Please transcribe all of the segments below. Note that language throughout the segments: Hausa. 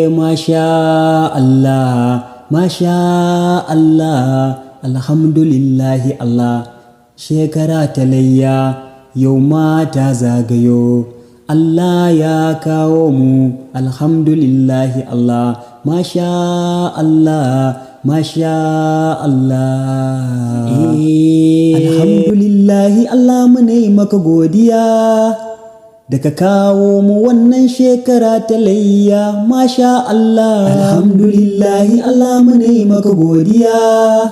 Masha Allah, Masha Allah, alhamdulillahi Allah, shekara ta layya yau ma ta zagayo, Allah ya kawo mu, alhamdulillahi Allah, Masha Allah, Masha Allah. Alhamdulillahi Allah mu ne maka godiya, da ka kawo mu wannan shekara ta layya, Masha Allah. Alhamdulillahi Allah mu ne maka godiya,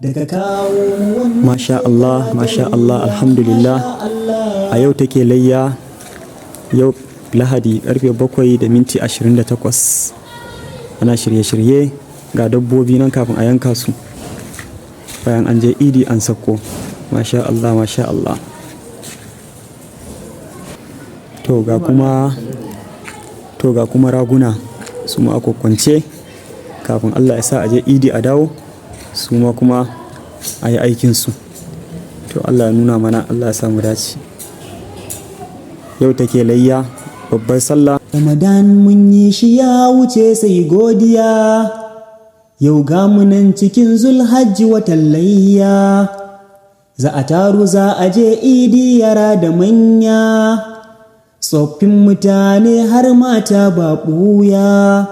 da ka kawo mu wannan Masha Allah, Masha Allah, alhamdulillah. A yau take layya, yau Lahadi karfe 7:28. Ana shirye-shirye ga dabbobi nan kafin a yanka su. Bayan an je idi an sako. Masha Allah, Masha Allah. To ga kuma raguna su ma a kwakwance kafin Allah ya sa a je idi a dawo su ma kuma a yi aikinsu. To Allah ya nuna mana, Allah ya samu dace. Yau take layya, babbar sallah. Ramadan mun yi shi ya wuce sai godiya, yau ga mu nan cikin Zulhajji watan layya, za a taru za a je idi yara da manya, tsoffin mutane har mata ba ɓuya,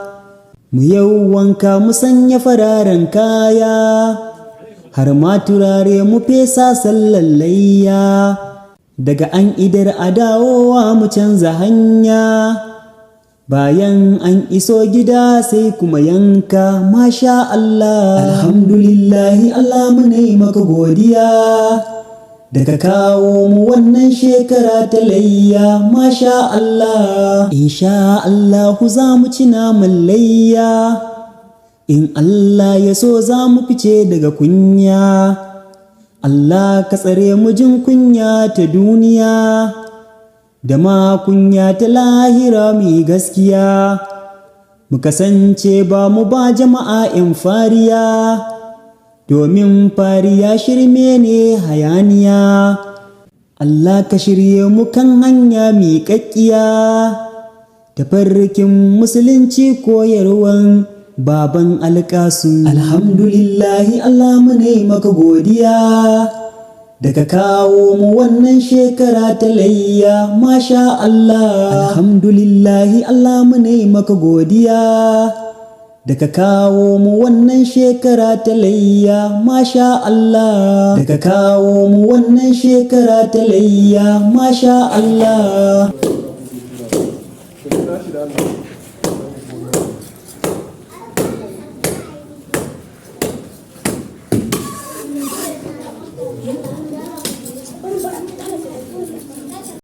mu yau wanka mu sanya fararen kaya, har ma turare mu fesa sallan layya, daga an idar a dawowa mu canza hanya, bayan an iso gida sai kuma yanka. Masha Allah, alhamdulillahi Allah mu ne maka godiya, da ka kawo mu wannan shekara ta layya. Masha Allah, insha Allahu za mu ci naman layya, in Allah ya so za mu fice daga kunya. Allah ka tsare mu jin kunya ta duniya, da ma kunya ta lahira mai gaskiya, mu kasance ba mu ba jama'a in fariya, domin fariya shirme ne hayaniya. Allah ka shirye mu kan hanya miƙaƙƙiya, tafarkin musulunci koyarwan baban alƙasun. Alhamdulillahi Allah mu ne maka godiya, da ka kawo mu wannan shekara ta layya. Masha Allah, alhamdulillahi Allah mu ne maka godiya, da ka kawo mu wannan shekara ta layya. Masha Allah, da ka kawo mu wannan shekara ta layya. Masha Allah.